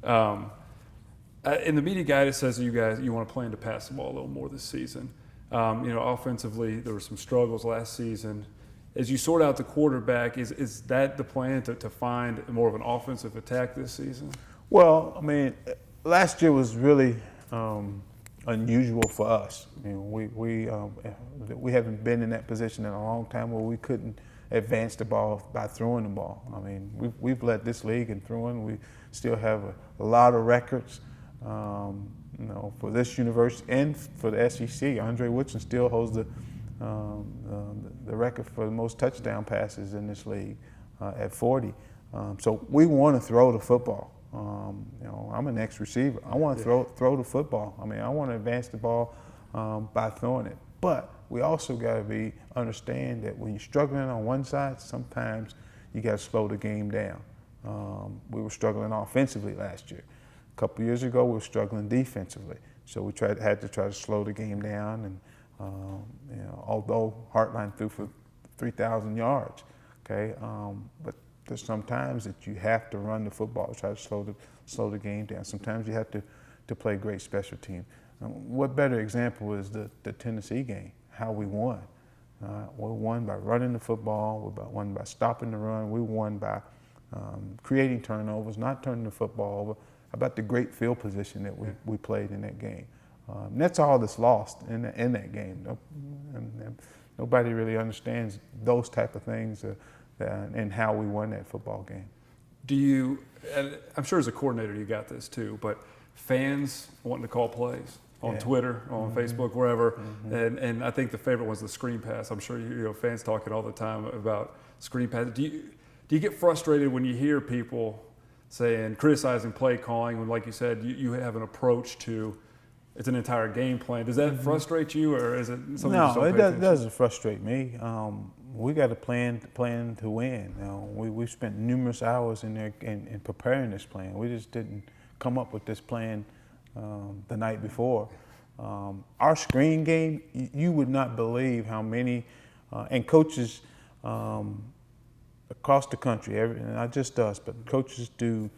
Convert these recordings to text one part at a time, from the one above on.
Um, in the media guide, it says that you want to plan to pass the ball a little more this season. Offensively, there were some struggles last season. As you sort out the quarterback, is that the plan to find more of an offensive attack this season? Well, I mean, last year was really unusual for us. We haven't been in that position in a long time where we couldn't advance the ball by throwing the ball. I mean, we've led this league in throwing. We still have a lot of records. For this university and for the SEC, Andre Woodson still holds the record for the most touchdown passes in this league at 40. So we want to throw the football. I'm an ex-receiver. I want to throw the football. I mean, I want to advance the ball by throwing it. But we also got to understand that when you're struggling on one side, sometimes you got to slow the game down. We were struggling offensively last year. A couple years ago, we were struggling defensively. So we had to try to slow the game down. And although Hartline threw for 3,000 yards, okay, but there's sometimes that you have to run the football to try to slow the game down. Sometimes you have to play great special team. What better example is the Tennessee game? How we won. We won by running the football. We won by stopping the run. We won by creating turnovers, not turning the football over. How about the great field position that we played in that game? And that's all that's lost in that game. And nobody really understands those type of things and how we won that football game. Do you, and I'm sure as a coordinator you got this too, but fans wanting to call plays on Twitter, on Facebook, wherever, and I think the favorite was the screen pass. I'm sure fans talking all the time about screen pass. Do you get frustrated when you hear people criticizing play calling when, like you said, you have an approach to it's an entire game plan? Does that frustrate you, or is it something you just don't pay attention? No, it doesn't frustrate me. We got a plan to win. We've spent numerous hours in there in preparing this plan. We just didn't come up with this plan the night before. Our screen game, you would not believe how many, and coaches across the country, not just us, but coaches do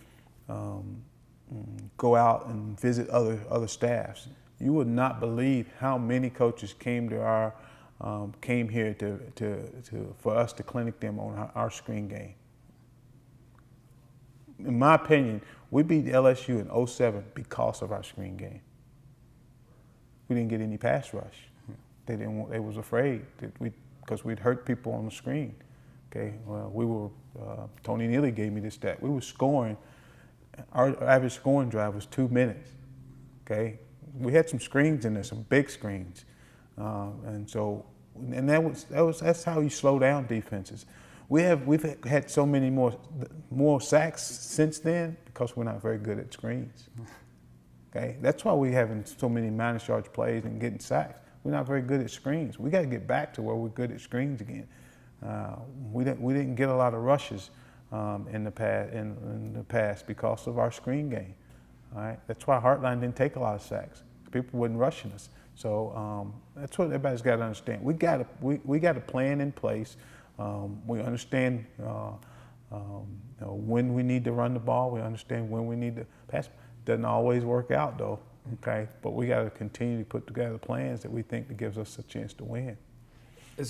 go out and visit other staffs. You would not believe how many coaches came here for us to clinic them on our screen game. In my opinion, we beat LSU in 2007 because of our screen game. We didn't get any pass rush. They was afraid because we'd hurt people on the screen. Okay, well, Tony Neely gave me this stat. We were scoring, our average scoring drive was 2 minutes. Okay, we had some screens in there, some big screens, that's how you slow down defenses. We've had so many more sacks since then because we're not very good at screens. Okay, that's why we're having so many minus yards plays and getting sacks. We're not very good at screens. We got to get back to where we're good at screens again. We didn't get a lot of rushes in the past because of our screen game. All right, that's why Hartline didn't take a lot of sacks. People wasn't rushing us. So that's what everybody's got to understand. We got a plan in place. We understand when we need to run the ball. We understand when we need to pass. Doesn't always work out though. Okay, but we got to continue to put together plans that we think that gives us a chance to win.